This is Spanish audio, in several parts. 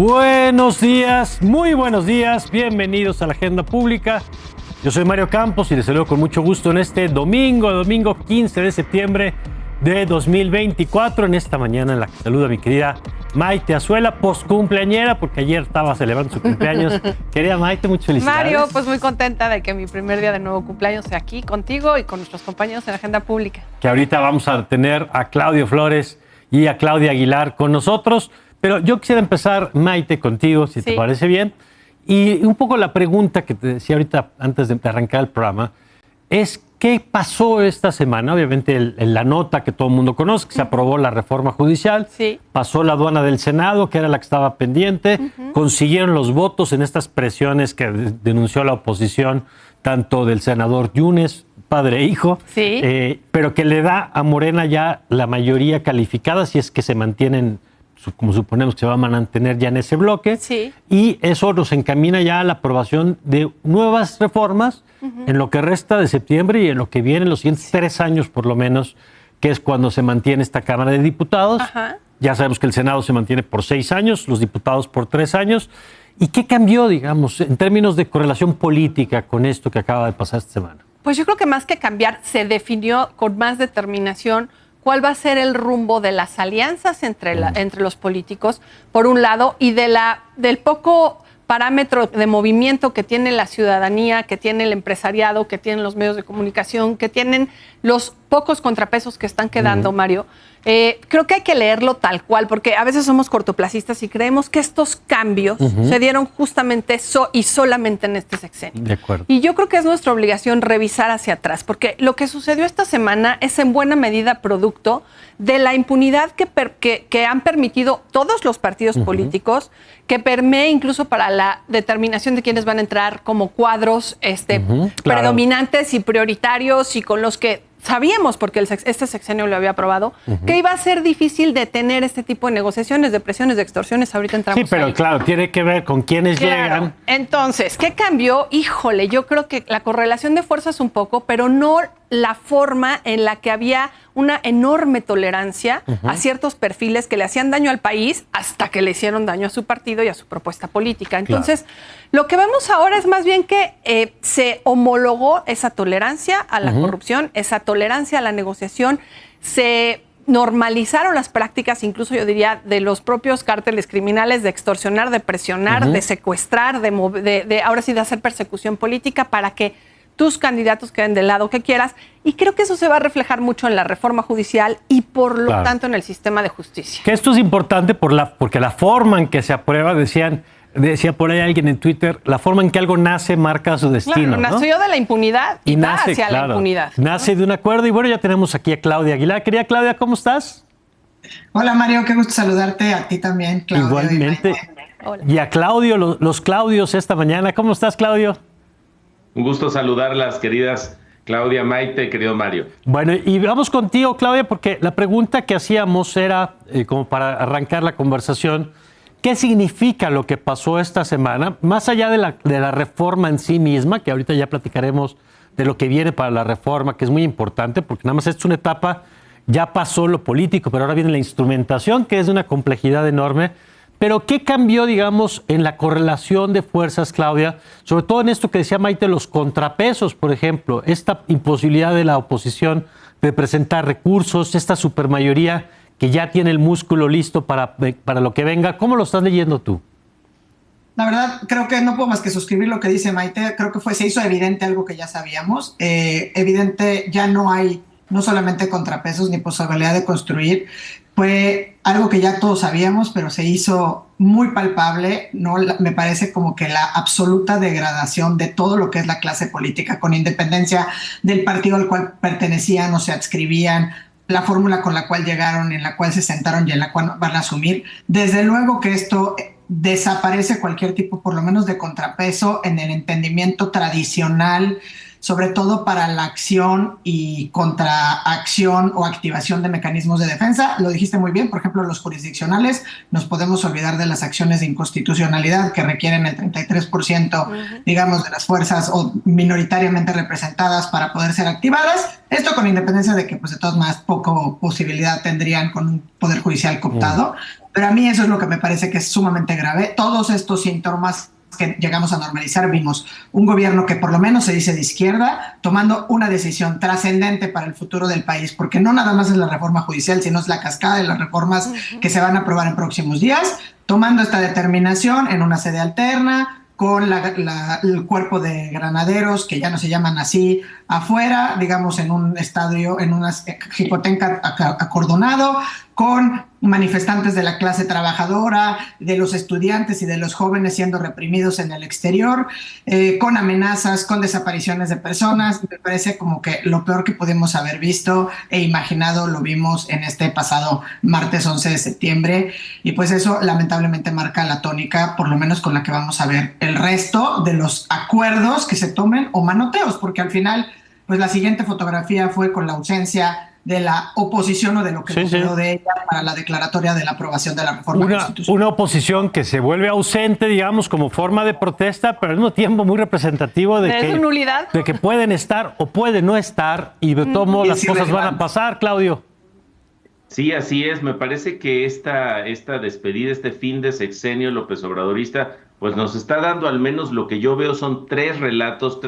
Buenos días, muy buenos días, bienvenidos a la Agenda Pública. Yo soy Mario Campos y les saludo con mucho gusto en este domingo 15 de septiembre de 2024. En esta mañana en la que saludo a mi querida Maite Azuela, postcumpleañera, porque ayer estaba celebrando su cumpleaños. Querida Maite, muchas felicidades. Mario, pues muy contenta de que mi primer día de nuevo cumpleaños sea aquí contigo y con nuestros compañeros en la Agenda Pública. Que ahorita vamos a tener a Claudio Flores y a Claudia Aguilar con nosotros. Pero yo quisiera empezar, Maite, contigo, si te parece bien. Y un poco la pregunta que te decía ahorita antes de arrancar el programa es ¿qué pasó esta semana? Obviamente la nota que todo el mundo conoce, que se aprobó la reforma judicial, pasó la aduana del Senado, que era la que estaba pendiente, consiguieron los votos en estas presiones que denunció la oposición, tanto del senador Yunes, padre e hijo, pero que le da a Morena ya la mayoría calificada, si es que se mantienen, como suponemos que se va a mantener ya en ese bloque, y eso nos encamina ya a la aprobación de nuevas reformas en lo que resta de septiembre y en lo que viene los siguientes 3 años por lo menos, que es cuando se mantiene esta Cámara de Diputados. Ya sabemos que el Senado se mantiene por 6 años, los diputados por 3 años. ¿Y qué cambió, digamos, en términos de correlación política con esto que acaba de pasar esta semana? Pues yo creo que más que cambiar, se definió con más determinación cuál va a ser el rumbo de las alianzas entre los políticos, por un lado, y del poco parámetro de movimiento que tiene la ciudadanía, que tiene el empresariado, que tienen los medios de comunicación, que tienen los pocos contrapesos que están quedando, Mario. Creo que hay que leerlo tal cual, porque a veces somos cortoplacistas y creemos que estos cambios se dieron justamente y solamente en este sexenio. De acuerdo. Y yo creo que es nuestra obligación revisar hacia atrás, porque lo que sucedió esta semana es en buena medida producto de la impunidad que han permitido todos los partidos políticos, que permee incluso para la determinación de quiénes van a entrar como cuadros predominantes y prioritarios y con los que sabíamos, porque este sexenio lo había aprobado, que iba a ser difícil detener este tipo de negociaciones, de presiones, de extorsiones. Ahorita entramos. Sí, pero ahí. Claro, tiene que ver con quiénes llegan. Entonces, ¿qué cambió? Híjole, yo creo que la correlación de fuerzas un poco, pero no la forma en la que había una enorme tolerancia a ciertos perfiles que le hacían daño al país hasta que le hicieron daño a su partido y a su propuesta política. Entonces, lo que vemos ahora es más bien que se homologó esa tolerancia a la corrupción, esa tolerancia a la negociación, se normalizaron las prácticas, incluso yo diría, de los propios cárteles criminales de extorsionar, de presionar, de secuestrar, de ahora sí de hacer persecución política para que tus candidatos queden del lado que quieras. Y creo que eso se va a reflejar mucho en la reforma judicial y por lo tanto en el sistema de justicia. Que esto es importante porque la forma en que se aprueba, decía por ahí alguien en Twitter, la forma en que algo nace marca su destino. Claro, nació de la impunidad y nace hacia la impunidad. Nace de un acuerdo. Y bueno, ya tenemos aquí a Claudia Aguilar. Querida Claudia, ¿cómo estás? Hola Mario, qué gusto saludarte, a ti también, Claudio. Igualmente. Y a Claudio, los Claudios esta mañana. ¿Cómo estás, Claudio? Un gusto saludarlas, queridas Claudia, Maite, querido Mario. Bueno, y vamos contigo, Claudia, porque la pregunta que hacíamos era, como para arrancar la conversación, ¿qué significa lo que pasó esta semana? Más allá de la reforma en sí misma, que ahorita ya platicaremos de lo que viene para la reforma, que es muy importante, porque nada más esta es una etapa, ya pasó lo político, pero ahora viene la instrumentación, que es de una complejidad enorme. Pero ¿qué cambió, digamos, en la correlación de fuerzas, Claudia? Sobre todo en esto que decía Maite, los contrapesos, por ejemplo, esta imposibilidad de la oposición de presentar recursos, esta supermayoría que ya tiene el músculo listo para lo que venga. ¿Cómo lo estás leyendo tú? La verdad, creo que no puedo más que suscribir lo que dice Maite. Creo que se hizo evidente algo que ya sabíamos. Evidente, ya no hay no solamente contrapesos ni posibilidad de construir. Fue algo que ya todos sabíamos, pero se hizo muy palpable, ¿no? Me parece como que la absoluta degradación de todo lo que es la clase política, con independencia del partido al cual pertenecían o se adscribían, la fórmula con la cual llegaron, en la cual se sentaron y en la cual van a asumir. Desde luego que esto desaparece cualquier tipo, por lo menos, de contrapeso en el entendimiento tradicional, sobre todo para la acción y contraacción o activación de mecanismos de defensa. Lo dijiste muy bien, por ejemplo, los jurisdiccionales, nos podemos olvidar de las acciones de inconstitucionalidad que requieren el 33%, digamos, de las fuerzas o minoritariamente representadas para poder ser activadas. Esto con independencia de que, pues, de todas maneras, poco posibilidad tendrían con un poder judicial cooptado. Pero a mí eso es lo que me parece que es sumamente grave. Todos estos síntomas que llegamos a normalizar, vimos un gobierno que por lo menos se dice de izquierda, tomando una decisión trascendente para el futuro del país, porque no nada más es la reforma judicial, sino es la cascada de las reformas que se van a aprobar en próximos días, tomando esta determinación en una sede alterna, con el cuerpo de granaderos, que ya no se llaman así, afuera, digamos, en un estadio, en una hipoteca acordonado, con manifestantes de la clase trabajadora, de los estudiantes y de los jóvenes siendo reprimidos en el exterior, con amenazas, con desapariciones de personas. Me parece como que lo peor que pudimos haber visto e imaginado lo vimos en este pasado martes 11 de septiembre, y pues eso lamentablemente marca la tónica, por lo menos con la que vamos a ver el resto de los acuerdos que se tomen o manoteos, porque al final pues la siguiente fotografía fue con la ausencia de la oposición o de lo que quedó de ella para la declaratoria de la aprobación de la reforma constitucional. Una oposición que se vuelve ausente, digamos, como forma de protesta, pero al mismo tiempo muy representativo de que pueden estar o pueden no estar, y de todo modo las cosas van a pasar, Claudio. Sí, así es. Me parece que esta despedida, este fin de sexenio López Obradorista, pues nos está dando al menos lo que yo veo son tres relatos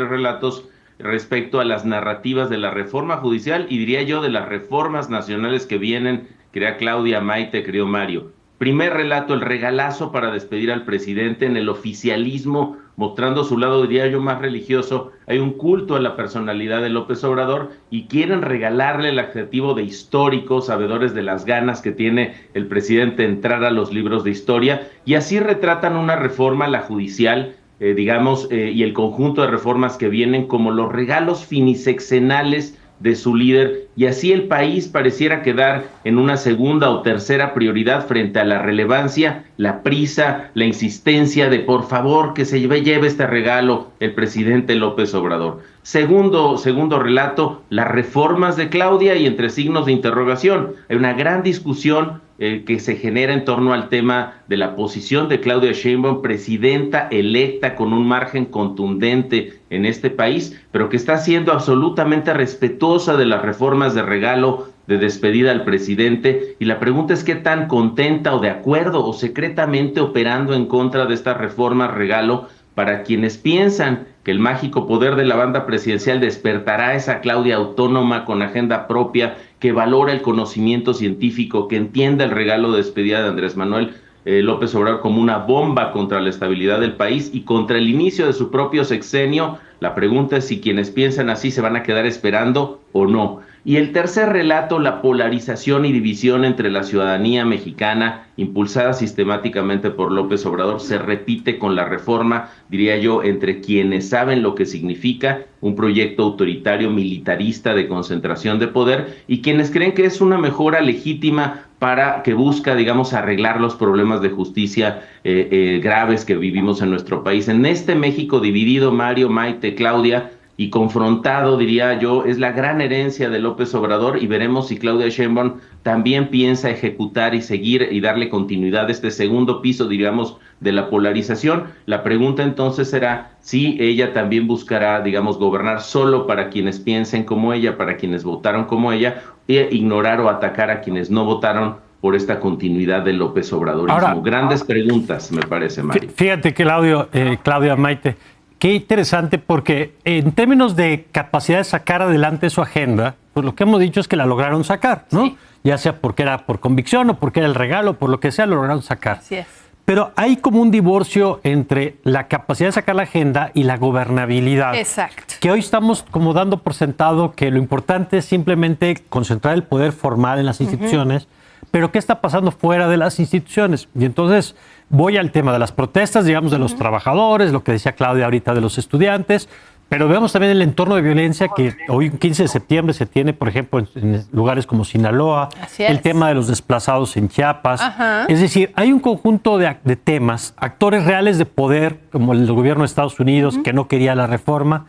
respecto a las narrativas de la reforma judicial y diría yo de las reformas nacionales que vienen, querida Claudia, Maite, querido Mario. Primer relato, el regalazo para despedir al presidente en el oficialismo, mostrando su lado, diría yo, más religioso. Hay un culto a la personalidad de López Obrador y quieren regalarle el adjetivo de histórico, sabedores de las ganas que tiene el presidente de entrar a los libros de historia, y así retratan una reforma, la judicial, y el conjunto de reformas que vienen como los regalos finisexenales de su líder, y así el país pareciera quedar en una segunda o tercera prioridad frente a la relevancia, la prisa, la insistencia de por favor que se lleve este regalo el presidente López Obrador. Segundo relato, las reformas de Claudia, y entre signos de interrogación. Hay una gran discusión que se genera en torno al tema de la posición de Claudia Sheinbaum, presidenta electa con un margen contundente en este país, pero que está siendo absolutamente respetuosa de las reformas de regalo de despedida al presidente, y la pregunta es qué tan contenta o de acuerdo o secretamente operando en contra de estas reformas regalo, para quienes piensan que el mágico poder de la banda presidencial despertará a esa Claudia autónoma con agenda propia, que valora el conocimiento científico, que entienda el regalo de despedida de Andrés Manuel López Obrador como una bomba contra la estabilidad del país y contra el inicio de su propio sexenio. La pregunta es si quienes piensan así se van a quedar esperando o no. Y el tercer relato, la polarización y división entre la ciudadanía mexicana, impulsada sistemáticamente por López Obrador, se repite con la reforma, diría yo, entre quienes saben lo que significa un proyecto autoritario, militarista, de concentración de poder, y quienes creen que es una mejora legítima para que busca, digamos, arreglar los problemas de justicia graves que vivimos en nuestro país. En este México dividido, Mario, Maite, Claudia, y confrontado, diría yo, es la gran herencia de López Obrador, y veremos si Claudia Sheinbaum también piensa ejecutar y seguir y darle continuidad a este segundo piso, diríamos, de la polarización. La pregunta entonces será si ella también buscará, digamos, gobernar solo para quienes piensen como ella, para quienes votaron como ella, e ignorar o atacar a quienes no votaron por esta continuidad del López Obradorismo. Ahora, grandes preguntas, me parece, Mario. Fíjate, Claudia, Maite, qué interesante, porque en términos de capacidad de sacar adelante su agenda, pues lo que hemos dicho es que la lograron sacar, ¿no? Sí. Ya sea porque era por convicción o porque era el regalo, por lo que sea, lo lograron sacar. Así es. Pero hay como un divorcio entre la capacidad de sacar la agenda y la gobernabilidad. Exacto. Que hoy estamos como dando por sentado que lo importante es simplemente concentrar el poder formal en las instituciones, pero ¿qué está pasando fuera de las instituciones? Y entonces voy al tema de las protestas, digamos, de los trabajadores, lo que decía Claudia ahorita de los estudiantes, pero vemos también el entorno de violencia que hoy, 15 de septiembre, se tiene, por ejemplo, en lugares como Sinaloa, el tema de los desplazados en Chiapas. Es decir, hay un conjunto de temas, actores reales de poder, como el gobierno de Estados Unidos, que no quería la reforma.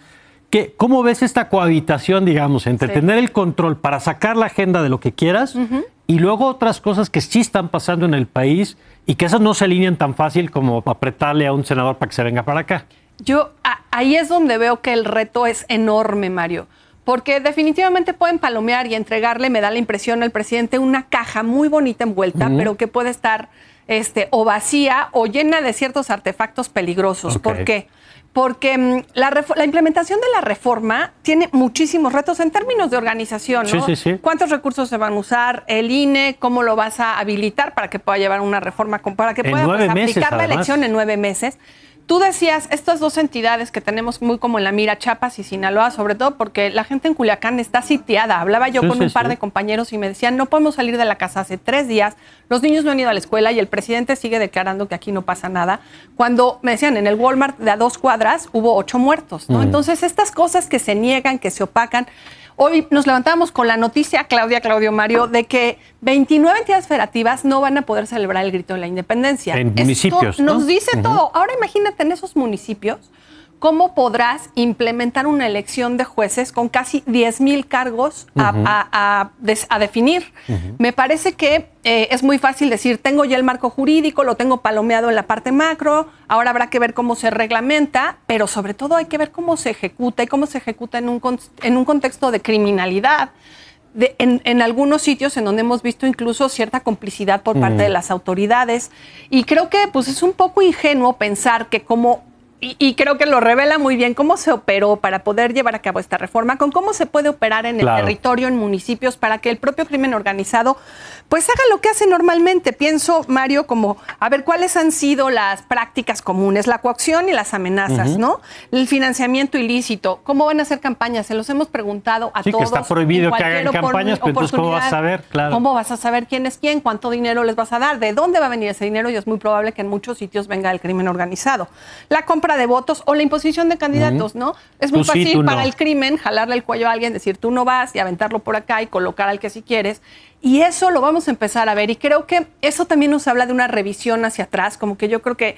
¿Cómo ves esta cohabitación, digamos, entre tener el control para sacar la agenda de lo que quieras y luego otras cosas que sí están pasando en el país y que esas no se alinean tan fácil como apretarle a un senador para que se venga para acá? Ahí es donde veo que el reto es enorme, Mario, porque definitivamente pueden palomear y entregarle, me da la impresión al presidente, una caja muy bonita envuelta, pero que puede estar o vacía o llena de ciertos artefactos peligrosos. ¿Por qué? Porque la implementación de la reforma tiene muchísimos retos en términos de organización, ¿no? Sí. ¿Cuántos recursos se van a usar? El INE, ¿cómo lo vas a habilitar para que pueda llevar una reforma, para que pueda aplicar la elección en 9 meses? Tú decías, estas dos entidades que tenemos muy como en la mira, Chiapas y Sinaloa, sobre todo porque la gente en Culiacán está sitiada. Hablaba yo con un par de compañeros y me decían, no podemos salir de la casa hace 3 días, los niños no han ido a la escuela y el presidente sigue declarando que aquí no pasa nada. Cuando me decían, en el Walmart de a 2 cuadras hubo 8 muertos, ¿no? Entonces, estas cosas que se niegan, que se opacan. Hoy nos levantamos con la noticia, Claudio Mario, de que 29 entidades federativas no van a poder celebrar el grito de la independencia. En municipios, ¿no? Nos dice todo. Ahora imagínate en esos municipios cómo podrás implementar una elección de jueces con casi 10,000 cargos a definir. Me parece que es muy fácil decir, tengo ya el marco jurídico, lo tengo palomeado en la parte macro, ahora habrá que ver cómo se reglamenta, pero sobre todo hay que ver cómo se ejecuta y cómo se ejecuta en un contexto de criminalidad. En algunos sitios en donde hemos visto incluso cierta complicidad por parte de las autoridades. Y creo que pues, es un poco ingenuo pensar que y creo que lo revela muy bien cómo se operó para poder llevar a cabo esta reforma, con cómo se puede operar en el territorio, en municipios, para que el propio crimen organizado pues haga lo que hace normalmente. Pienso, Mario, como a ver cuáles han sido las prácticas comunes, la coacción y las amenazas, ¿no? El financiamiento ilícito, cómo van a hacer campañas, se los hemos preguntado a todos. Sí, que está prohibido que hagan campañas, pero entonces ¿cómo vas a saber? Claro. ¿Cómo vas a saber quién es quién? ¿Cuánto dinero les vas a dar? ¿De dónde va a venir ese dinero? Y es muy probable que en muchos sitios venga el crimen organizado. La compra de votos o la imposición de candidatos, ¿no? Es muy fácil para el crimen jalarle el cuello a alguien, decir tú no vas y aventarlo por acá y colocar al que sí quieres. Y eso lo vamos a empezar a ver. Y creo que eso también nos habla de una revisión hacia atrás, como que yo creo que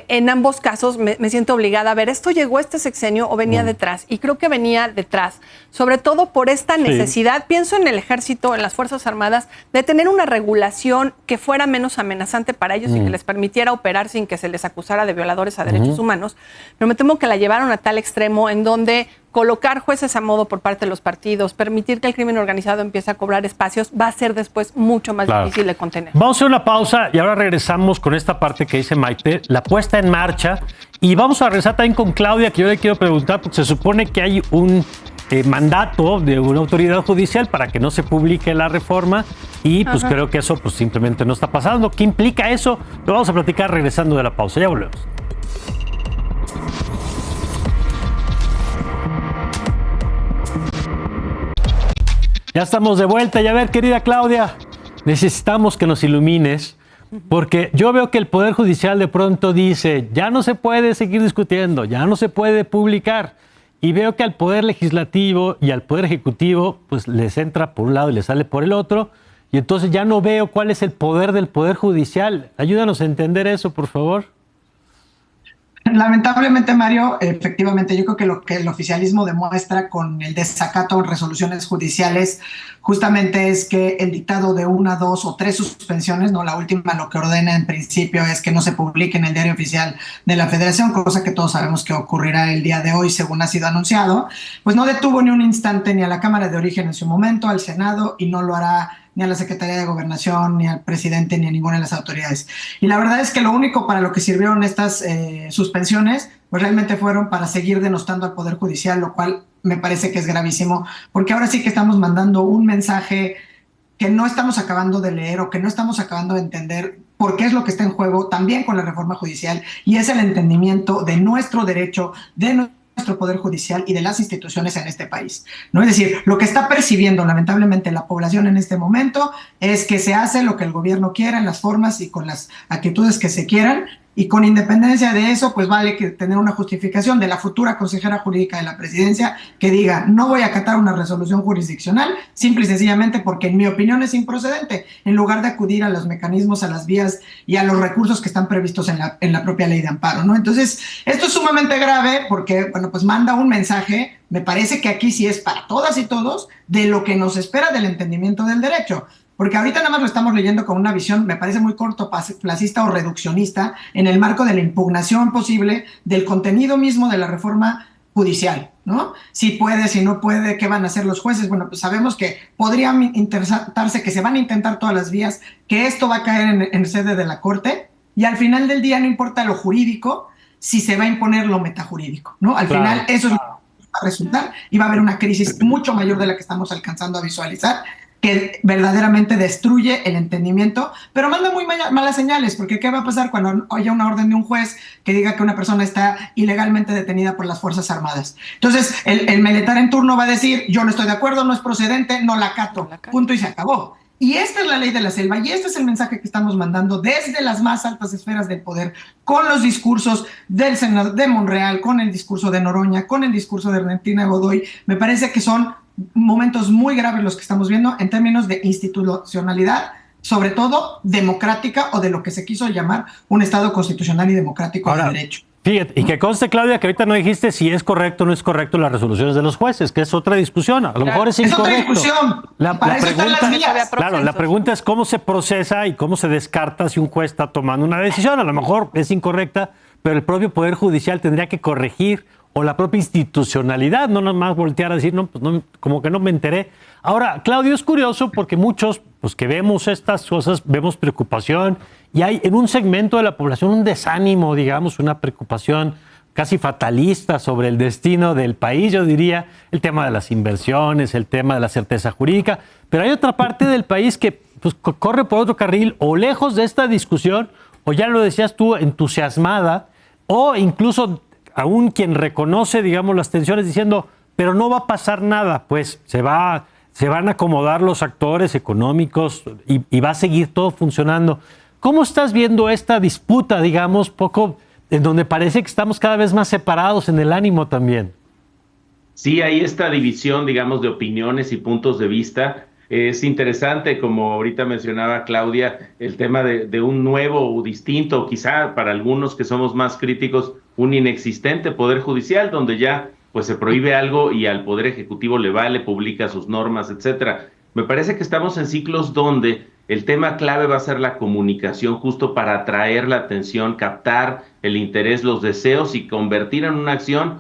en ambos casos me siento obligada a ver, ¿esto llegó a este sexenio o venía detrás? Y creo que venía detrás, sobre todo por esta necesidad, pienso en el ejército, en las Fuerzas Armadas, de tener una regulación que fuera menos amenazante para ellos y que les permitiera operar sin que se les acusara de violadores a derechos humanos. Pero me temo que la llevaron a tal extremo en donde colocar jueces a modo por parte de los partidos, permitir que el crimen organizado empiece a cobrar espacios, va a ser después mucho más difícil de contener. Vamos a hacer una pausa y ahora regresamos con esta parte que dice Maite, la puesta en marcha. Y vamos a regresar también con Claudia, que yo le quiero preguntar, porque se supone que hay un mandato de una autoridad judicial para que no se publique la reforma y pues creo que eso pues simplemente no está pasando. ¿Qué implica eso? Lo vamos a platicar regresando de la pausa. Ya volvemos. Ya estamos de vuelta y a ver, querida Claudia, necesitamos que nos ilumines porque yo veo que el Poder Judicial de pronto dice, ya no se puede seguir discutiendo, ya no se puede publicar. Y veo que al Poder Legislativo y al Poder Ejecutivo pues les entra por un lado y les sale por el otro. Y entonces ya no veo cuál es el poder del Poder Judicial. Ayúdanos a entender eso, por favor. Lamentablemente, Mario, efectivamente, yo creo que lo que el oficialismo demuestra con el desacato en resoluciones judiciales justamente es que el dictado de 1, 2 o 3 suspensiones, no la última, lo que ordena en principio es que no se publique en el Diario Oficial de la Federación, cosa que todos sabemos que ocurrirá el día de hoy, según ha sido anunciado, pues no detuvo ni un instante ni a la Cámara de Origen en su momento, al Senado, y no lo hará ni a la Secretaría de Gobernación, ni al presidente, ni a ninguna de las autoridades. Y la verdad es que lo único para lo que sirvieron estas suspensiones, pues realmente fueron para seguir denostando al Poder Judicial, lo cual me parece que es gravísimo, porque ahora sí que estamos mandando un mensaje que no estamos acabando de leer o que no estamos acabando de entender por qué es lo que está en juego también con la reforma judicial, y es el entendimiento de nuestro derecho, de nuestro Poder Judicial y de las instituciones en este país, ¿no? Es decir, lo que está percibiendo lamentablemente la población en este momento es que se hace lo que el gobierno quiera en las formas y con las actitudes que se quieran, y con independencia de eso, pues vale que tener una justificación de la futura consejera jurídica de la presidencia que diga, no voy a acatar una resolución jurisdiccional, simple y sencillamente porque en mi opinión es improcedente, en lugar de acudir a los mecanismos, a las vías y a los recursos que están previstos en la propia ley de amparo, ¿no? Entonces, esto es sumamente grave porque, bueno, pues manda un mensaje, me parece que aquí sí es para todas y todos, de lo que nos espera del entendimiento del derecho. Porque ahorita nada más lo estamos leyendo con una visión, me parece muy cortoplacista o reduccionista, en el marco de la impugnación posible del contenido mismo de la reforma judicial. ¿no? Si puede, si no puede, ¿qué van a hacer los jueces? Bueno, pues sabemos que podrían intentarse, que se van a intentar todas las vías, que esto va a caer en sede de la Corte, y al final del día no importa lo jurídico, si se va a imponer lo metajurídico, ¿no? Al final eso es lo que va a resultar, y va a haber una crisis mucho mayor de la que estamos alcanzando a visualizar, que verdaderamente destruye el entendimiento, pero manda muy malas señales, porque ¿qué va a pasar cuando haya una orden de un juez que diga que una persona está ilegalmente detenida por las Fuerzas Armadas? Entonces, el militar en turno va a decir, yo no estoy de acuerdo, no es procedente, no la acato, punto y se acabó. Y esta es la ley de la selva, y este es el mensaje que estamos mandando desde las más altas esferas del poder, con los discursos del Senado de Monreal, con el discurso de Noroña, con el discurso de Ernestina Godoy. Me parece que son momentos muy graves los que estamos viendo en términos de institucionalidad, sobre todo democrática, o de lo que se quiso llamar un Estado constitucional y democrático de derecho. Fíjate, y que conste, Claudia, que ahorita no dijiste si es correcto o no es correcto las resoluciones de los jueces, que es otra discusión. A lo mejor es incorrecto. Es otra discusión. La pregunta es cómo se procesa y cómo se descarta si un juez está tomando una decisión. A lo mejor es incorrecta, pero el propio Poder Judicial tendría que corregir, o la propia institucionalidad, no nomás voltear a decir, no, pues no, como que no me enteré. Ahora, Claudio, es curioso porque muchos, pues que vemos estas cosas, vemos preocupación, y hay en un segmento de la población un desánimo, digamos, una preocupación casi fatalista sobre el destino del país, yo diría, el tema de las inversiones, el tema de la certeza jurídica, pero hay otra parte del país que pues, corre por otro carril, o lejos de esta discusión, o ya lo decías tú, entusiasmada, o incluso aún quien reconoce, digamos, las tensiones diciendo, pero no va a pasar nada, pues se van a acomodar los actores económicos y va a seguir todo funcionando. ¿Cómo estás viendo esta disputa, digamos, poco en donde parece que estamos cada vez más separados en el ánimo también? Sí, hay esta división, digamos, de opiniones y puntos de vista. Es interesante, como ahorita mencionaba Claudia, el tema de un nuevo o distinto, quizá para algunos que somos más críticos, un inexistente Poder Judicial, donde ya pues se prohíbe algo y al Poder Ejecutivo le vale, publica sus normas, etcétera. Me parece que estamos en ciclos donde el tema clave va a ser la comunicación, justo para atraer la atención, captar el interés, los deseos y convertir en una acción,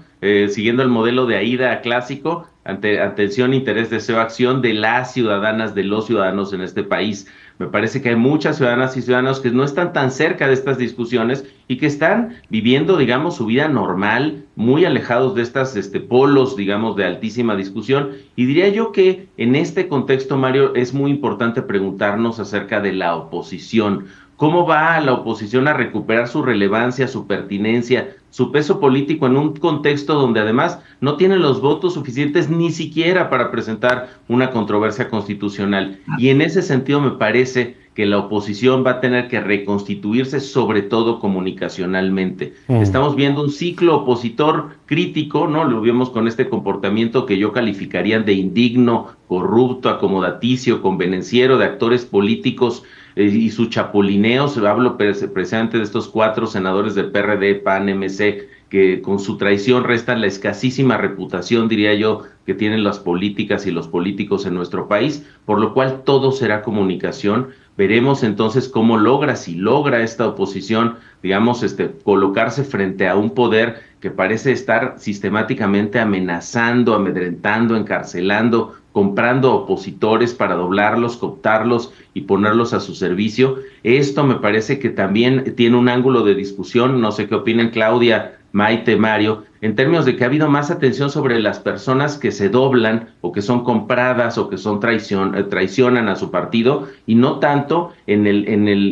siguiendo el modelo de AIDA clásico, atención, interés, deseo, acción de las ciudadanas, de los ciudadanos en este país. Me parece que hay muchas ciudadanas y ciudadanos que no están tan cerca de estas discusiones y que están viviendo, digamos, su vida normal, muy alejados de estas polos, digamos, de altísima discusión. Y diría yo que en este contexto, Mario, es muy importante preguntarnos acerca de la oposición. ¿Cómo va la oposición a recuperar su relevancia, su pertinencia, su peso político en un contexto donde además no tiene los votos suficientes ni siquiera para presentar una controversia constitucional? Y en ese sentido me parece que la oposición va a tener que reconstituirse, sobre todo comunicacionalmente. Estamos viendo un ciclo opositor crítico, ¿no? Lo vimos con este comportamiento que yo calificaría de indigno, corrupto, acomodaticio, convenenciero de actores políticos y su chapulineo. Hablo precisamente de estos 4 senadores del PRD, PAN, MC, que con su traición restan la escasísima reputación, diría yo, que tienen las políticas y los políticos en nuestro país, por lo cual todo será comunicación. Veremos entonces cómo si logra esta oposición, digamos, colocarse frente a un poder que parece estar sistemáticamente amenazando, amedrentando, encarcelando, comprando opositores para doblarlos, cooptarlos y ponerlos a su servicio. Esto me parece que también tiene un ángulo de discusión, no sé qué opinan Claudia, Maite, Mario, en términos de que ha habido más atención sobre las personas que se doblan o que son compradas o que son traicionan a su partido, y no tanto en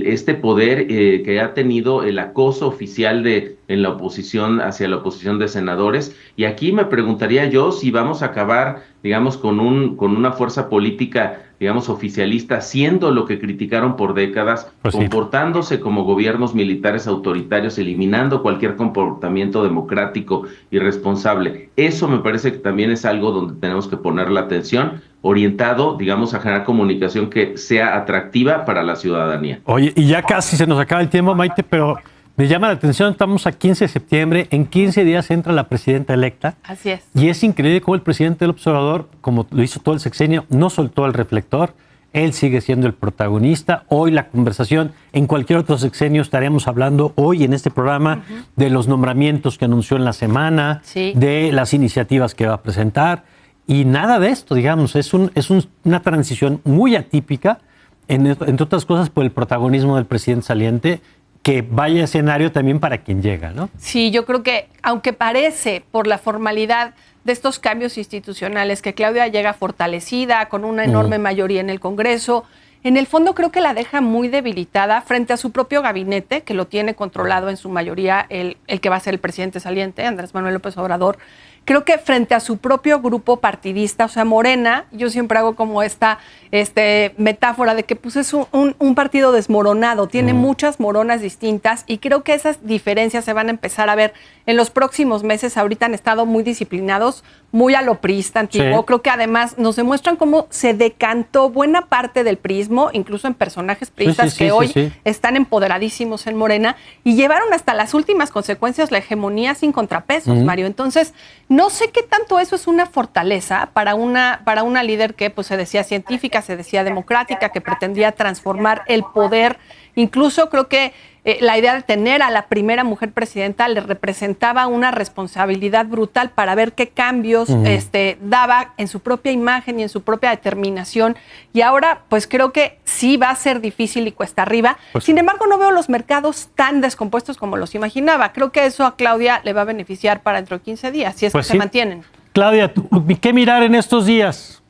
este poder que ha tenido el acoso oficial en la oposición, hacia la oposición de senadores. Y aquí me preguntaría yo si vamos a acabar, digamos, con una fuerza política, digamos, oficialista, haciendo lo que criticaron por décadas, pues comportándose como gobiernos militares autoritarios, eliminando cualquier comportamiento democrático y responsable. Eso me parece que también es algo donde tenemos que poner la atención, orientado, digamos, a generar comunicación que sea atractiva para la ciudadanía. Oye, y ya casi se nos acaba el tiempo, Maite, pero me llama la atención, estamos a 15 de septiembre, en 15 días entra la presidenta electa. Así es. Y es increíble cómo el presidente del observador, como lo hizo todo el sexenio, no soltó el reflector. él sigue siendo el protagonista. Hoy la conversación, en cualquier otro sexenio estaríamos hablando hoy en este programa de los nombramientos que anunció en la semana, de las iniciativas que va a presentar, y nada de esto, digamos, es una transición muy atípica, entre otras cosas por el protagonismo del presidente saliente, que vaya escenario también para quien llega, ¿no? Sí, yo creo que, aunque parece por la formalidad de estos cambios institucionales que Claudia llega fortalecida, con una enorme mayoría en el Congreso, en el fondo creo que la deja muy debilitada frente a su propio gabinete, que lo tiene controlado en su mayoría el que va a ser el presidente saliente, Andrés Manuel López Obrador. Creo que frente a su propio grupo partidista, o sea, Morena, yo siempre hago como esta metáfora de que pues es un partido desmoronado, tiene muchas moronas distintas, y creo que esas diferencias se van a empezar a ver en los próximos meses. Ahorita han estado muy disciplinados, muy a lo priista antiguo. Sí. Creo que además nos demuestran cómo se decantó buena parte del priismo, incluso en personajes priistas que hoy están empoderadísimos en Morena, y llevaron hasta las últimas consecuencias la hegemonía sin contrapesos, Mario. Entonces, no sé qué tanto eso es una fortaleza para una líder que pues se decía científica, se decía democrática, que pretendía transformar el poder. Incluso creo que la idea de tener a la primera mujer presidenta le representaba una responsabilidad brutal para ver qué cambios daba en su propia imagen y en su propia determinación. Y ahora, pues creo que sí va a ser difícil y cuesta arriba. Pues, sin embargo, no veo los mercados tan descompuestos como los imaginaba. Creo que eso a Claudia le va a beneficiar para dentro de 15 días, si es pues que se mantienen. Claudia, ¿qué mirar en estos días?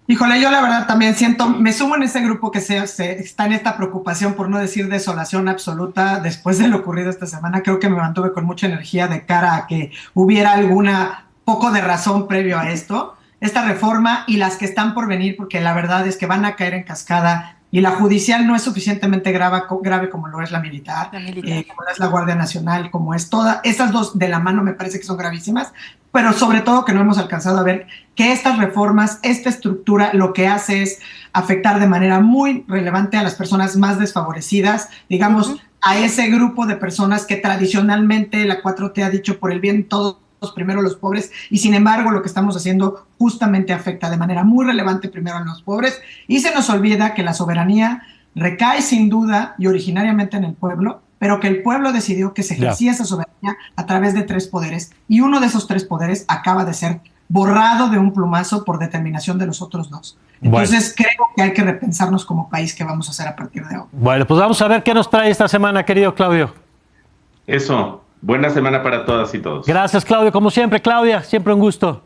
Híjole, yo la verdad también me sumo en ese grupo que está en esta preocupación, por no decir desolación absoluta, después de lo ocurrido esta semana. Creo que me mantuve con mucha energía de cara a que hubiera alguna poco de razón previo a esta reforma y las que están por venir, porque la verdad es que van a caer en cascada, y la judicial no es suficientemente grave como lo es la militar, como lo es la Guardia Nacional, como es toda. Esas dos de la mano me parece que son gravísimas, pero sobre todo que no hemos alcanzado a ver que estas reformas, esta estructura, lo que hace es afectar de manera muy relevante a las personas más desfavorecidas, digamos, a ese grupo de personas que tradicionalmente la 4T ha dicho por el bien todos, primero los pobres, y sin embargo lo que estamos haciendo justamente afecta de manera muy relevante primero a los pobres, y se nos olvida que la soberanía recae sin duda y originariamente en el pueblo, pero que el pueblo decidió que se ejercía esa soberanía a través de 3 poderes, y uno de esos 3 poderes acaba de ser borrado de un plumazo por determinación de los otros 2. Entonces creo que hay que repensarnos como país qué vamos a hacer a partir de hoy. Bueno, pues vamos a ver qué nos trae esta semana, querido Claudio. Eso, buena semana para todas y todos. Gracias, Claudio, como siempre. Claudia, siempre un gusto.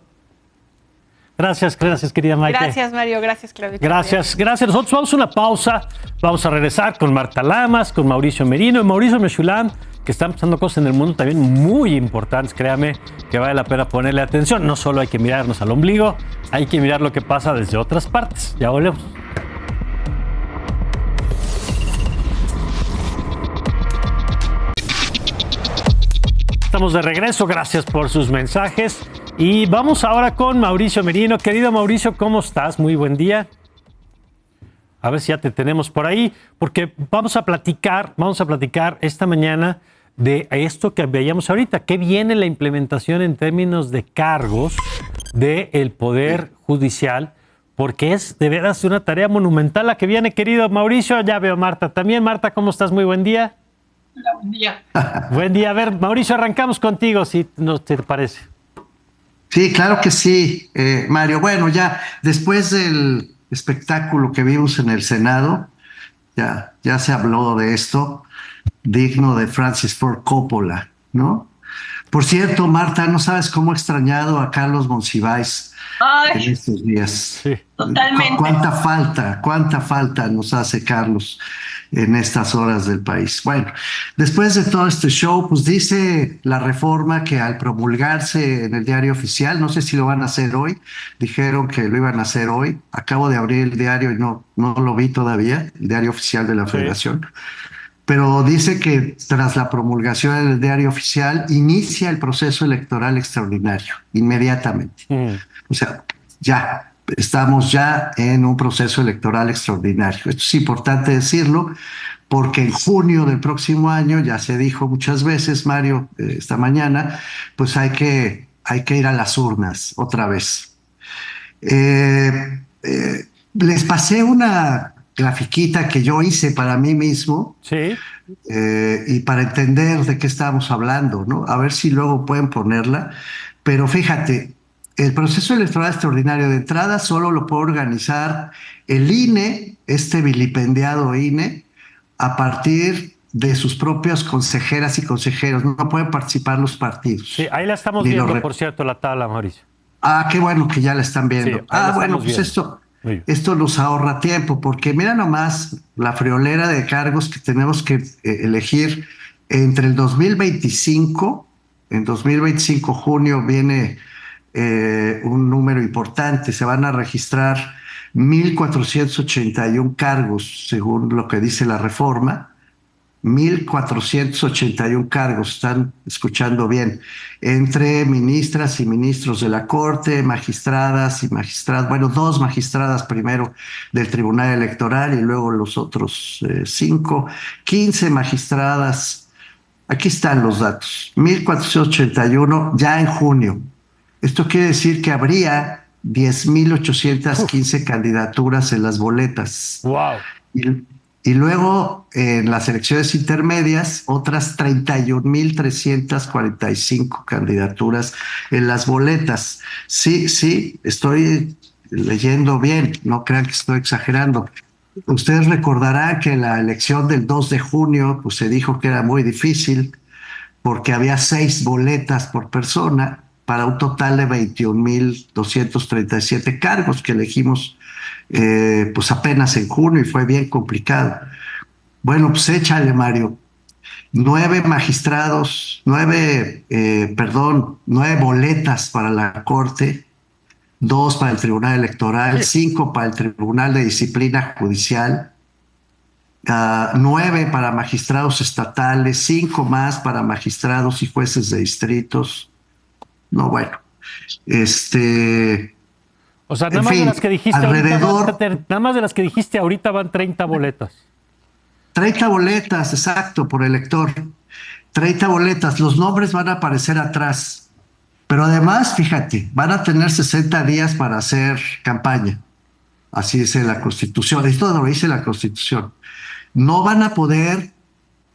Gracias, querida Maite. Gracias, Mario. Gracias, Claudia. Gracias. Nosotros vamos a una pausa. Vamos a regresar con Marta Lamas, con Mauricio Merino y Mauricio Mechulam, que están pasando cosas en el mundo también muy importantes. Créame que vale la pena ponerle atención. No solo hay que mirarnos al ombligo, hay que mirar lo que pasa desde otras partes. Ya volvemos. Estamos de regreso, gracias por sus mensajes. Y vamos ahora con Mauricio Merino. Querido Mauricio, ¿cómo estás? Muy buen día. A ver si ya te tenemos por ahí, porque vamos a platicar esta mañana de esto que veíamos ahorita, que viene la implementación en términos de cargos del Poder Judicial, porque es de veras una tarea monumental la que viene, querido Mauricio. Ya veo a Marta también. Marta, ¿cómo estás? Muy buen día. Hola, buen día. Buen día. A ver, Mauricio, arrancamos contigo, si no te parece. Sí, claro que sí, Mario. Bueno, ya después del espectáculo que vimos en el Senado, ya se habló de esto, digno de Francis Ford Coppola, ¿no? Por cierto, Marta, no sabes cómo he extrañado a Carlos Monsiváis en estos días. Sí. Totalmente. Cuánta falta nos hace Carlos en estas horas del país. Bueno, después de todo este show, pues dice la reforma que al promulgarse en el Diario Oficial, no sé si lo van a hacer hoy, dijeron que lo iban a hacer hoy. Acabo de abrir el diario y no lo vi todavía, el Diario Oficial de la Federación. Pero dice que tras la promulgación en el Diario Oficial inicia el proceso electoral extraordinario, inmediatamente. O sea, ya estamos ya en un proceso electoral extraordinario. Esto es importante decirlo porque en junio del próximo año, ya se dijo muchas veces, Mario, esta mañana, pues hay que ir a las urnas otra vez. Les pasé una grafiquita que yo hice para mí mismo Sí. y para entender de qué estábamos hablando, ¿no? A ver si luego pueden ponerla. Pero fíjate, el proceso electoral extraordinario de entrada solo lo puede organizar el INE, este vilipendiado INE, a partir de sus propias consejeras y consejeros. No pueden participar los partidos. Sí, ahí la estamos Ni los viendo, rep- por cierto, la tabla, Mauricio. Ah, qué bueno que ya la están viendo. Sí, ahí la Bueno, estamos pues viendo. Muy bien. esto nos ahorra tiempo, porque mira nomás la friolera de cargos que tenemos que elegir entre el 2025, en 2025 junio viene un número importante, se van a registrar 1,481 cargos, según lo que dice la reforma. 1,481 cargos, están escuchando bien, entre ministras y ministros de la Corte, magistradas y magistrados, bueno, 2 magistradas primero del Tribunal Electoral y luego los otros 5, 15 magistradas. Aquí están los datos, 1,481 ya en junio. Esto quiere decir que habría 10,815 candidaturas en las boletas. Wow. Y, y luego en las elecciones intermedias, otras 31,345 candidaturas en las boletas. Sí, estoy leyendo bien, no crean que estoy exagerando. Ustedes recordarán que la elección del 2 de junio pues, se dijo que era muy difícil porque había 6 boletas por persona para un total de 21,237 cargos que elegimos pues apenas en junio y fue bien complicado. Bueno, pues échale, Mario. 9 boletas para la Corte, 2 para el Tribunal Electoral, 5 para el Tribunal de Disciplina Judicial, 9 para magistrados estatales, 5 más para magistrados y jueces de distritos. No, bueno, O sea, en nada más de fin, las que dijiste alrededor, nada más de las que dijiste ahorita van 30 boletas. 30 boletas, exacto, por elector. 30 boletas, los nombres van a aparecer atrás. Pero además, fíjate, van a tener 60 días para hacer campaña. Así dice la Constitución. Esto lo dice la Constitución. No van a poder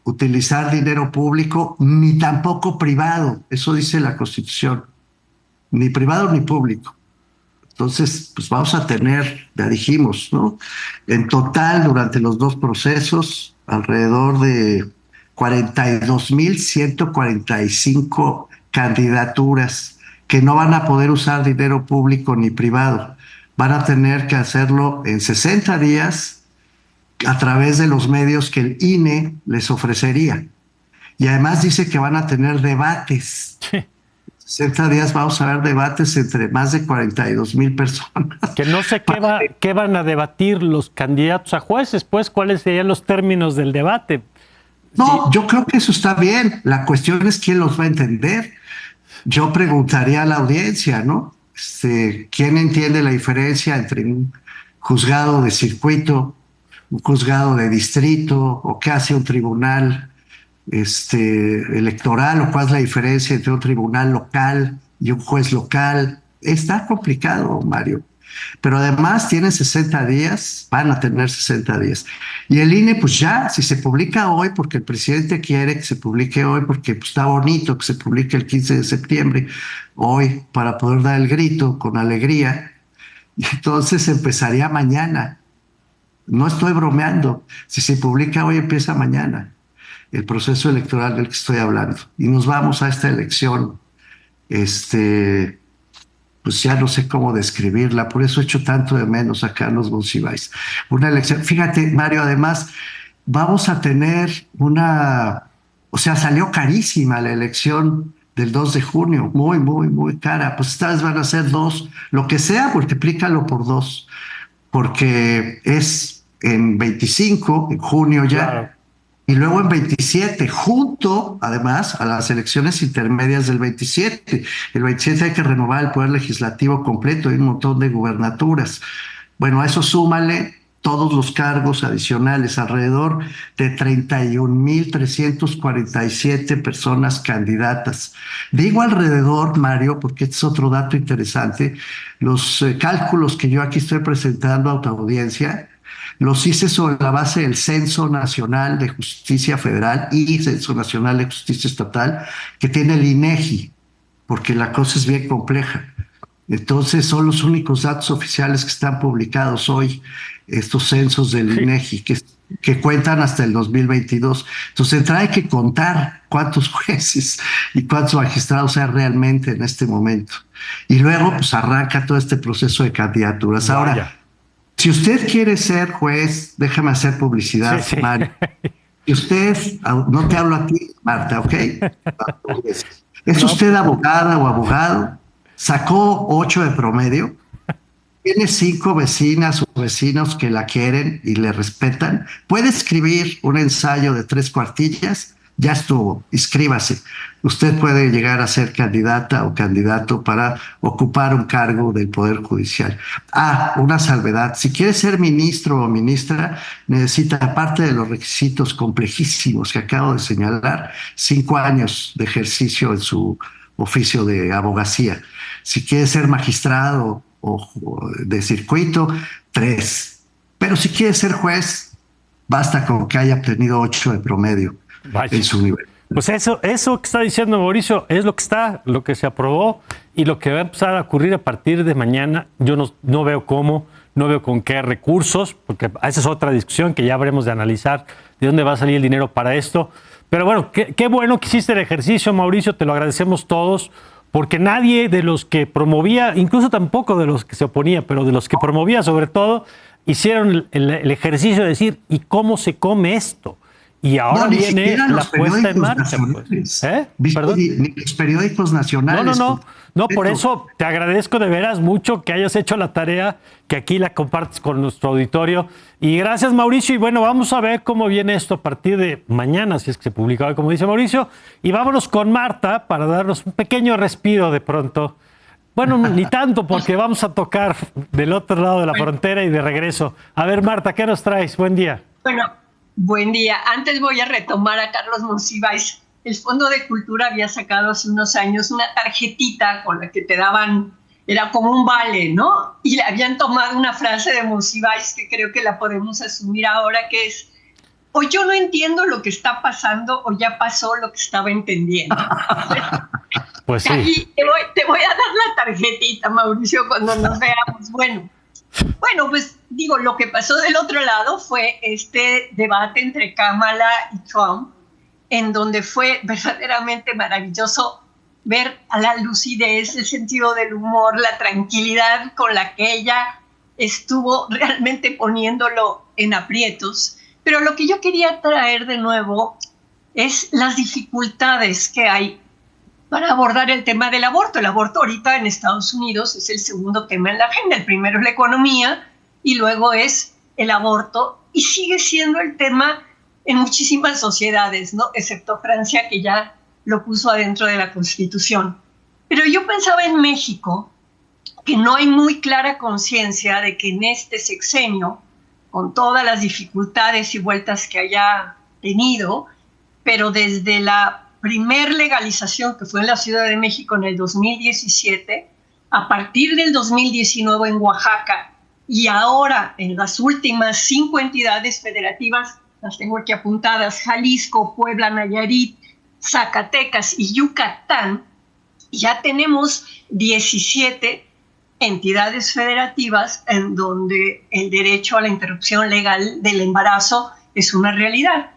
utilizar dinero público ni tampoco privado. Eso dice la Constitución. Ni privado ni público. Entonces, pues vamos a tener, ya dijimos, ¿no? En total, durante los 2 procesos, alrededor de 42,145 candidaturas que no van a poder usar dinero público ni privado. Van a tener que hacerlo en 60 días a través de los medios que el INE les ofrecería. Y además dice que van a tener debates. 60 días vamos a ver debates entre más de 42,000 personas. Que no sé qué van a debatir los candidatos a jueces, pues, cuáles serían los términos del debate. No, yo creo que eso está bien. La cuestión es quién los va a entender. Yo preguntaría a la audiencia, ¿no? ¿Quién entiende la diferencia entre un juzgado de circuito, un juzgado de distrito, o qué hace un tribunal electoral, o cuál es la diferencia entre un tribunal local y un juez local? Está complicado, Mario. Pero además tienen 60 días, van a tener 60 días. Y el INE, pues ya, si se publica hoy, porque el presidente quiere que se publique hoy, porque pues, está bonito que se publique el 15 de septiembre, hoy, para poder dar el grito con alegría, y entonces empezaría mañana. No estoy bromeando. Si se publica hoy, empieza mañana el proceso electoral del que estoy hablando. Y nos vamos a esta elección, pues ya no sé cómo describirla, por eso echo tanto de menos a Carlos Monsiváis. Una elección, fíjate, Mario, además, vamos a tener o sea, salió carísima la elección del 2 de junio, muy, muy, muy cara. Pues esta vez van a ser 2, lo que sea, multiplícalo por 2, porque es en 25, en junio ya. Claro. Y luego en 27, junto, además, a las elecciones intermedias del 27. El 27 hay que renovar el poder legislativo completo y un montón de gubernaturas. Bueno, a eso súmale todos los cargos adicionales, alrededor de 31,347 personas candidatas. Digo alrededor, Mario, porque este es otro dato interesante. Los cálculos que yo aquí estoy presentando a tu audiencia los hice sobre la base del Censo Nacional de Justicia Federal y Censo Nacional de Justicia Estatal que tiene el INEGI, porque la cosa es bien compleja. Entonces son los únicos datos oficiales que están publicados hoy, estos censos del INEGI, que cuentan hasta el 2022. Entonces hay que contar cuántos jueces y cuántos magistrados hay realmente en este momento. Y luego pues arranca todo este proceso de candidaturas. Vaya. Ahora, si usted quiere ser juez, déjame hacer publicidad, Sí. Mario. Y usted, no te hablo a ti, Marta, ¿ok? ¿Es usted abogada o abogado? Sacó 8 de promedio, tiene 5 vecinas o vecinos que la quieren y le respetan, puede escribir un ensayo de 3 cuartillas, ya estuvo, inscríbase. Usted puede llegar a ser candidata o candidato para ocupar un cargo del Poder Judicial. Una salvedad, si quiere ser ministro o ministra, necesita, aparte de los requisitos complejísimos que acabo de señalar, 5 años de ejercicio en su oficio de abogacía. Si quiere ser magistrado o de circuito, 3. Pero si quiere ser juez, basta con que haya obtenido 8 de promedio en su nivel. Pues eso que está diciendo Mauricio es lo que se aprobó y lo que va a empezar a ocurrir a partir de mañana. Yo no veo cómo, no veo con qué recursos, porque esa es otra discusión que ya habremos de analizar de dónde va a salir el dinero para esto. Pero bueno, qué bueno que hiciste el ejercicio, Mauricio, te lo agradecemos todos, porque nadie de los que promovía, incluso tampoco de los que se oponía, pero de los que promovía sobre todo, hicieron el ejercicio de decir, ¿y cómo se come esto? Y ahora viene la puesta en marcha. Pues. ¿Perdón? Ni los periódicos nacionales. No, por eso te agradezco de veras mucho que hayas hecho la tarea, que aquí la compartes con nuestro auditorio. Y gracias, Mauricio. Y bueno, vamos a ver cómo viene esto a partir de mañana, si es que se publica hoy, como dice Mauricio. Y vámonos con Marta para darnos un pequeño respiro de pronto. Bueno, ni tanto, porque vamos a tocar del otro lado de la frontera y de regreso. A ver, Marta, ¿qué nos traes? Buen día. Bueno, buen día. Antes voy a retomar a Carlos Monsiváis. El Fondo de Cultura había sacado hace unos años una tarjetita con la que te daban, era como un vale, ¿no? Y le habían tomado una frase de Monsiváis que creo que la podemos asumir ahora, que es: o yo no entiendo lo que está pasando o ya pasó lo que estaba entendiendo. Pues sí. Aquí te voy a dar la tarjetita, Mauricio, cuando nos veamos. Bueno, pues digo, lo que pasó del otro lado fue este debate entre Kamala y Trump, en donde fue verdaderamente maravilloso ver a la lucidez, el sentido del humor, la tranquilidad con la que ella estuvo realmente poniéndolo en aprietos. Pero lo que yo quería traer de nuevo es las dificultades que hay para abordar el tema del aborto. El aborto ahorita en Estados Unidos es el segundo tema en la agenda. El primero es la economía y luego es el aborto, y sigue siendo el tema en muchísimas sociedades, ¿no? Excepto Francia, que ya lo puso adentro de la Constitución. Pero yo pensaba en México, que no hay muy clara conciencia de que en este sexenio, con todas las dificultades y vueltas que haya tenido, pero desde la primer legalización, que fue en la Ciudad de México en el 2017, a partir del 2019 en Oaxaca, y ahora en las últimas 5 entidades federativas, las tengo aquí apuntadas: Jalisco, Puebla, Nayarit, Zacatecas y Yucatán, ya tenemos 17 entidades federativas en donde el derecho a la interrupción legal del embarazo es una realidad.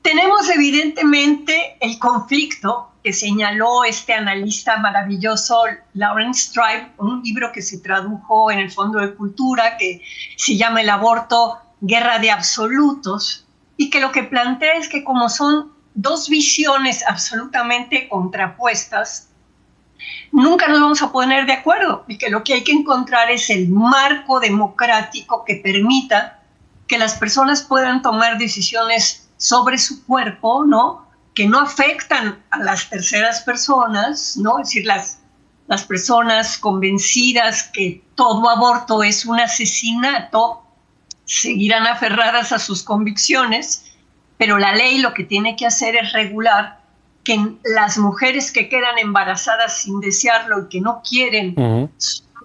Tenemos evidentemente el conflicto que señaló este analista maravilloso, Lawrence Tribe, un libro que se tradujo en el Fondo de Cultura, que se llama El aborto, guerra de absolutos, y que lo que plantea es que como son dos visiones absolutamente contrapuestas, nunca nos vamos a poner de acuerdo, y que lo que hay que encontrar es el marco democrático que permita que las personas puedan tomar decisiones sobre su cuerpo, ¿no?, que no afectan a las terceras personas, ¿no? Es decir, las personas convencidas que todo aborto es un asesinato, seguirán aferradas a sus convicciones, pero la ley lo que tiene que hacer es regular que las mujeres que quedan embarazadas sin desearlo y que no quieren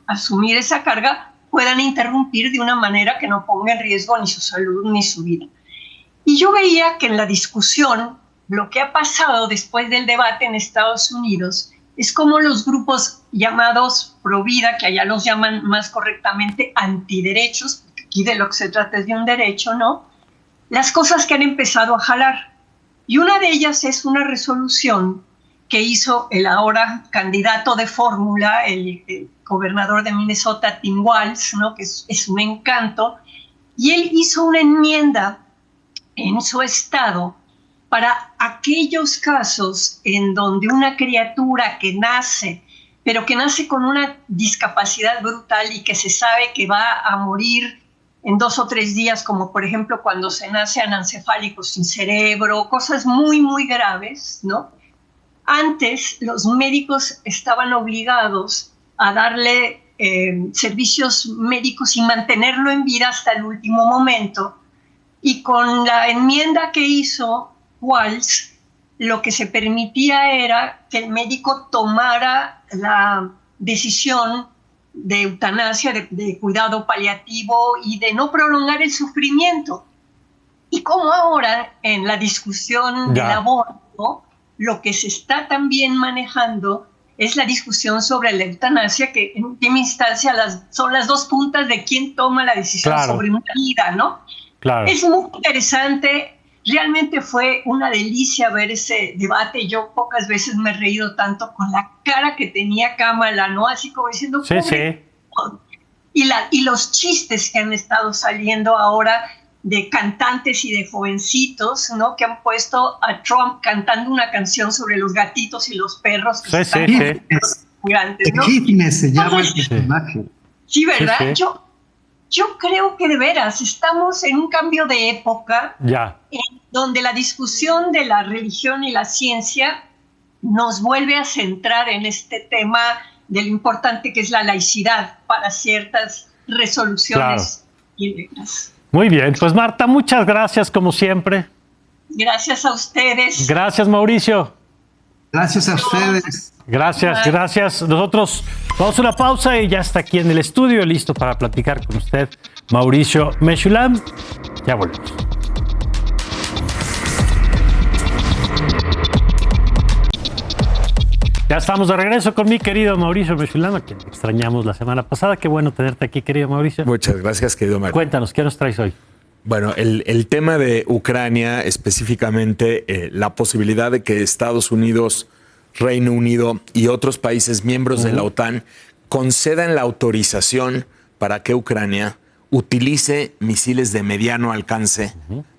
asumir esa carga puedan interrumpir de una manera que no ponga en riesgo ni su salud ni su vida. Y yo veía que en la discusión, lo que ha pasado después del debate en Estados Unidos es como los grupos llamados pro vida, que allá los llaman más correctamente antiderechos, porque aquí de lo que se trata es de un derecho, ¿no? Las cosas que han empezado a jalar. Y una de ellas es una resolución que hizo el ahora candidato de fórmula, el gobernador de Minnesota, Tim Walz, ¿no? Que es un encanto, y él hizo una enmienda en su estado para aquellos casos en donde una criatura que nace, pero que nace con una discapacidad brutal y que se sabe que va a morir en 2 o 3 días, como por ejemplo cuando se nace anencefálico sin cerebro, cosas muy, muy graves, ¿no? Antes los médicos estaban obligados a darle servicios médicos y mantenerlo en vida hasta el último momento. Y con la enmienda que hizo Walz, lo que se permitía era que el médico tomara la decisión de eutanasia, de cuidado paliativo y de no prolongar el sufrimiento. Y como ahora en la discusión del aborto, lo que se está también manejando es la discusión sobre la eutanasia, que en última instancia son las 2 puntas de quién toma la decisión sobre una vida, ¿no? Claro. Es muy interesante. Realmente fue una delicia ver ese debate. Yo pocas veces me he reído tanto con la cara que tenía Kamala, ¿no? Así como diciendo... Sí, sí. Y los chistes que han estado saliendo ahora de cantantes y de jovencitos, ¿no? Que han puesto a Trump cantando una canción sobre los gatitos y los perros. Que gigantes, ¿no? Fitness se llama el personaje. Sí, ¿verdad? Sí, sí. Yo creo que de veras estamos en un cambio de época en donde la discusión de la religión y la ciencia nos vuelve a centrar en este tema de lo importante que es la laicidad para ciertas resoluciones íntegras. Muy bien, pues Marta, muchas gracias como siempre. Gracias a ustedes. Gracias, Mauricio. Gracias a ustedes. Gracias. Nosotros vamos a una pausa y ya está aquí en el estudio, listo para platicar con usted, Mauricio Meshulam. Ya volvemos. Ya estamos de regreso con mi querido Mauricio Meshulam, a quien extrañamos la semana pasada. Qué bueno tenerte aquí, querido Mauricio. Muchas gracias, querido Mario. Cuéntanos, ¿qué nos traes hoy? Bueno, el tema de Ucrania, específicamente la posibilidad de que Estados Unidos, Reino Unido y otros países miembros de la OTAN concedan la autorización para que Ucrania utilice misiles de mediano alcance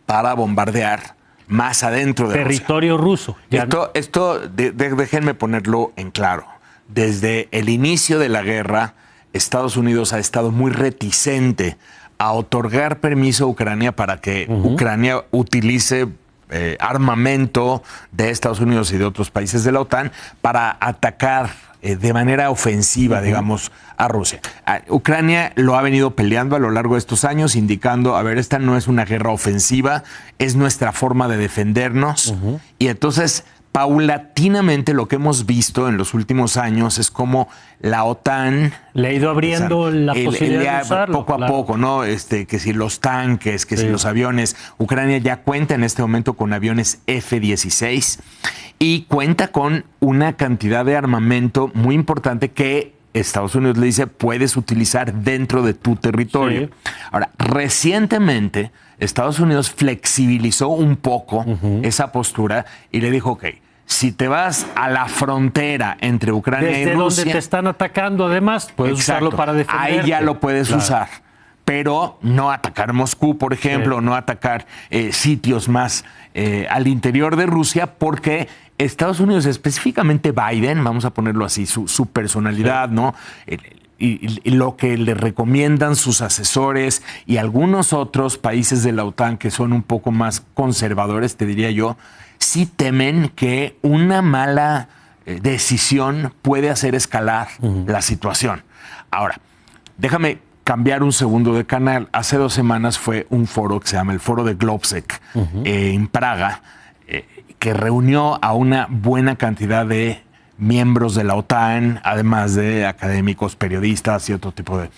para bombardear más adentro de territorio ruso. Déjenme ponerlo en claro. Desde el inicio de la guerra, Estados Unidos ha estado muy reticente a otorgar permiso a Ucrania para que Ucrania utilice armamento de Estados Unidos y de otros países de la OTAN para atacar de manera ofensiva, digamos, a Rusia. Ucrania lo ha venido peleando a lo largo de estos años, indicando, a ver, esta no es una guerra ofensiva, es nuestra forma de defendernos. Y entonces, paulatinamente, lo que hemos visto en los últimos años es como la OTAN le ha ido abriendo la posibilidad de usarlo, poco a poco, ¿no? Que si los tanques, que si los aviones. Ucrania ya cuenta en este momento con aviones F-16 y cuenta con una cantidad de armamento muy importante que Estados Unidos le dice puedes utilizar dentro de tu territorio. Ahora, recientemente Estados Unidos flexibilizó un poco esa postura y le dijo, ok, si te vas a la frontera entre Ucrania y Rusia... Desde donde te están atacando, además, puedes usarlo para defenderte. Ahí ya lo puedes usar. Pero no atacar Moscú, por ejemplo, no atacar sitios más al interior de Rusia, porque Estados Unidos, específicamente Biden, vamos a ponerlo así, su personalidad, ¿no? Y lo que le recomiendan sus asesores y algunos otros países de la OTAN que son un poco más conservadores, te diría yo, sí temen que una mala decisión puede hacer escalar la situación. Ahora, déjame cambiar un segundo de canal. Hace 2 semanas fue un foro que se llama el Foro de Globsec en Praga, que reunió a una buena cantidad de miembros de la OTAN, además de académicos, periodistas y otro tipo de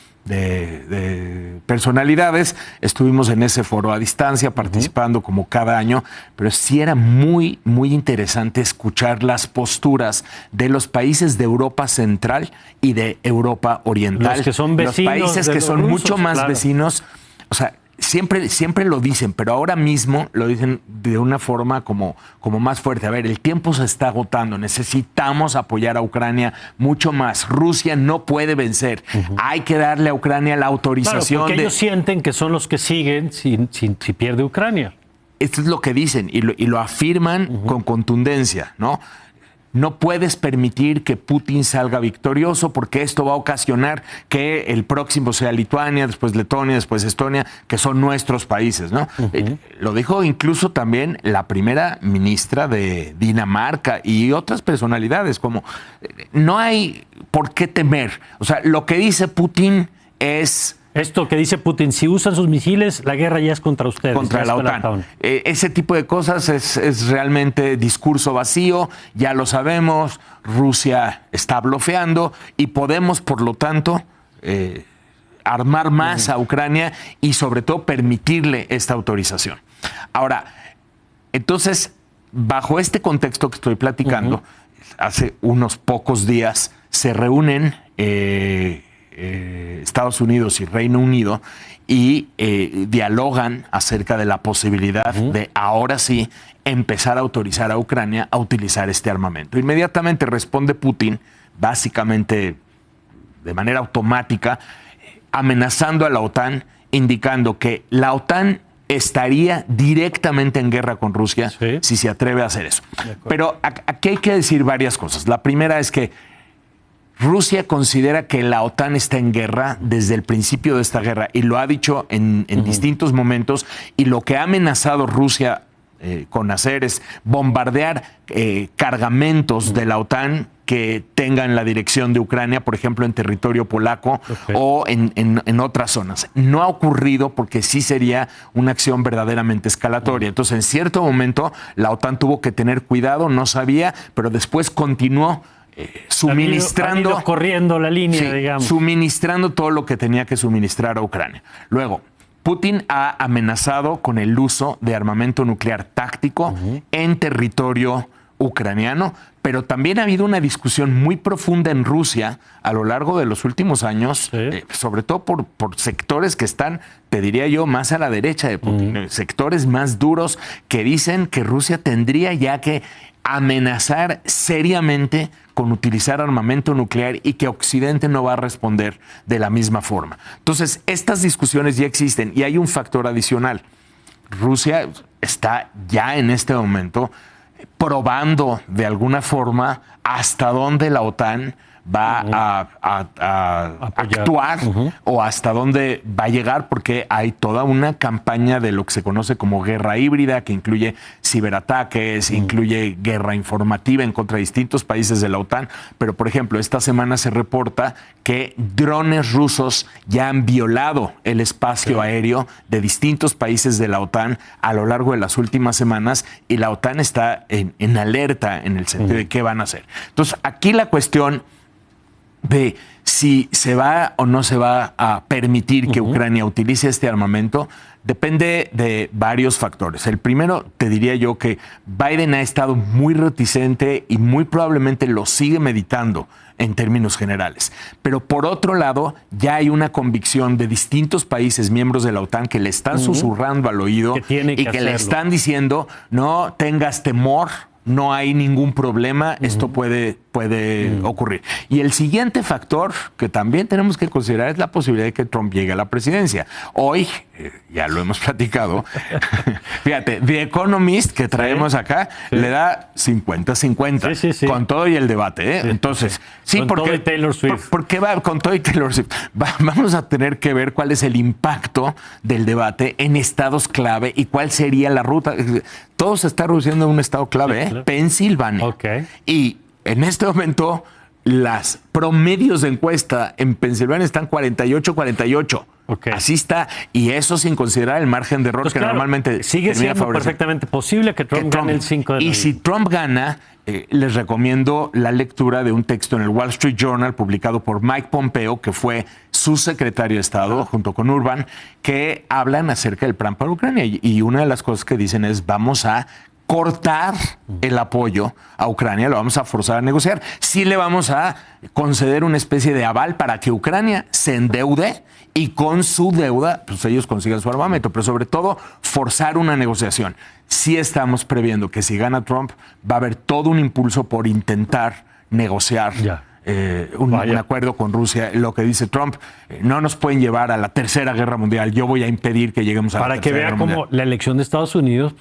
personalidades. Estuvimos en ese foro a distancia, participando como cada año, pero sí era muy, muy interesante escuchar las posturas de los países de Europa Central y de Europa Oriental. Los que son vecinos. Los países que son mucho más vecinos. O sea, siempre lo dicen, pero ahora mismo lo dicen de una forma como más fuerte. A ver, el tiempo se está agotando, necesitamos apoyar a Ucrania mucho más. Rusia no puede vencer. Hay que darle a Ucrania la autorización. Claro, porque ellos sienten que son los que siguen si pierde Ucrania. Esto es lo que dicen y lo afirman con contundencia, ¿no? No puedes permitir que Putin salga victorioso porque esto va a ocasionar que el próximo sea Lituania, después Letonia, después Estonia, que son nuestros países, ¿no? Lo dijo incluso también la primera ministra de Dinamarca y otras personalidades, como no hay por qué temer. O sea, lo que dice Putin es... Esto que dice Putin, si usan sus misiles, la guerra ya es contra ustedes. Contra la OTAN. Ese tipo de cosas es realmente discurso vacío, ya lo sabemos, Rusia está blofeando y podemos, por lo tanto, armar más a Ucrania y sobre todo permitirle esta autorización. Ahora, entonces, bajo este contexto que estoy platicando, hace unos pocos días se reúnen Estados Unidos y Reino Unido y dialogan acerca de la posibilidad de ahora sí empezar a autorizar a Ucrania a utilizar este armamento. Inmediatamente responde Putin, básicamente de manera automática, amenazando a la OTAN, indicando que la OTAN estaría directamente en guerra con Rusia si se atreve a hacer eso. Pero aquí hay que decir varias cosas. La primera es que Rusia considera que la OTAN está en guerra desde el principio de esta guerra y lo ha dicho en distintos momentos, y lo que ha amenazado Rusia con hacer es bombardear cargamentos de la OTAN que tengan la dirección de Ucrania, por ejemplo, en territorio polaco o en otras zonas. No ha ocurrido porque sí sería una acción verdaderamente escalatoria. Entonces, en cierto momento, la OTAN tuvo que tener cuidado, no sabía, pero después continuó suministrando, ha ido corriendo la línea, digamos. Suministrando todo lo que tenía que suministrar a Ucrania. Luego, Putin ha amenazado con el uso de armamento nuclear táctico en territorio ucraniano, pero también ha habido una discusión muy profunda en Rusia a lo largo de los últimos años, sobre todo por sectores que están, te diría yo, más a la derecha de Putin, sectores más duros que dicen que Rusia tendría ya que amenazar seriamente con utilizar armamento nuclear y que Occidente no va a responder de la misma forma. Entonces, estas discusiones ya existen y hay un factor adicional. Rusia está ya en este momento probando de alguna forma hasta dónde la OTAN va a actuar o hasta dónde va a llegar, porque hay toda una campaña de lo que se conoce como guerra híbrida, que incluye ciberataques, incluye guerra informativa en contra de distintos países de la OTAN. Pero, por ejemplo, esta semana se reporta que drones rusos ya han violado el espacio aéreo de distintos países de la OTAN a lo largo de las últimas semanas, y la OTAN está en alerta en el sentido de qué van a hacer. Entonces, aquí la cuestión de si se va o no se va a permitir que Ucrania utilice este armamento depende de varios factores. El primero, te diría yo que Biden ha estado muy reticente y muy probablemente lo sigue meditando en términos generales. Pero por otro lado, ya hay una convicción de distintos países miembros de la OTAN que le están susurrando al oído y que le están diciendo: no tengas temor, no hay ningún problema, esto puede ocurrir. Y el siguiente factor que también tenemos que considerar es la posibilidad de que Trump llegue a la presidencia. Hoy, ya lo hemos platicado, fíjate, The Economist que traemos acá le da 50-50 con todo y el debate. Entonces, con todo y Taylor Swift. Porque va con todo y Taylor Swift. Vamos a tener que ver cuál es el impacto del debate en estados clave y cuál sería la ruta. Todo se está reduciendo a un estado clave, Pensilvania. Y en este momento las promedios de encuesta en Pensilvania están 48-48. Okay. Así está, y eso sin considerar el margen de error que normalmente sigue siendo perfectamente posible que Trump gane el 5 de noviembre. Y si Trump gana, les recomiendo la lectura de un texto en el Wall Street Journal publicado por Mike Pompeo, que fue su secretario de Estado, junto con Urban, que hablan acerca del plan para Ucrania. Y una de las cosas que dicen es: vamos a cortar el apoyo a Ucrania, lo vamos a forzar a negociar. Sí le vamos a conceder una especie de aval para que Ucrania se endeude y con su deuda pues ellos consigan su armamento, pero sobre todo forzar una negociación. Sí estamos previendo que si gana Trump va a haber todo un impulso por intentar negociar un acuerdo con Rusia. Lo que dice Trump, no nos pueden llevar a la Tercera Guerra Mundial, yo voy a impedir que lleguemos a la Tercera Guerra Mundial. Para que vea cómo la elección de Estados Unidos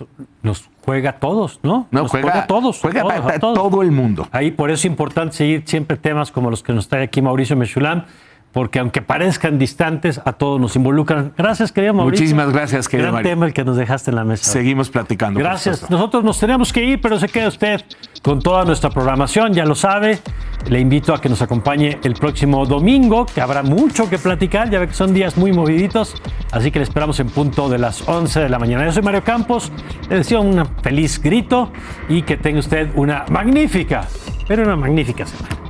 nos juega a todos, ¿no? Nos juega a todos. Juega a todo el mundo. Ahí por eso es importante seguir siempre temas como los que nos trae aquí Mauricio Mechulam, porque aunque parezcan distantes, a todos nos involucran. Gracias, querido Mauricio. Muchísimas gracias, querido Mario. Gran tema el que nos dejaste en la mesa. Seguimos platicando. Gracias. Nosotros nos tenemos que ir, pero se queda usted con toda nuestra programación, ya lo sabe. Le invito a que nos acompañe el próximo domingo, que habrá mucho que platicar. Ya ve que son días muy moviditos, así que le esperamos en punto de las 11 de la mañana. Yo soy Mario Campos, le deseo un feliz grito y que tenga usted una magnífica semana.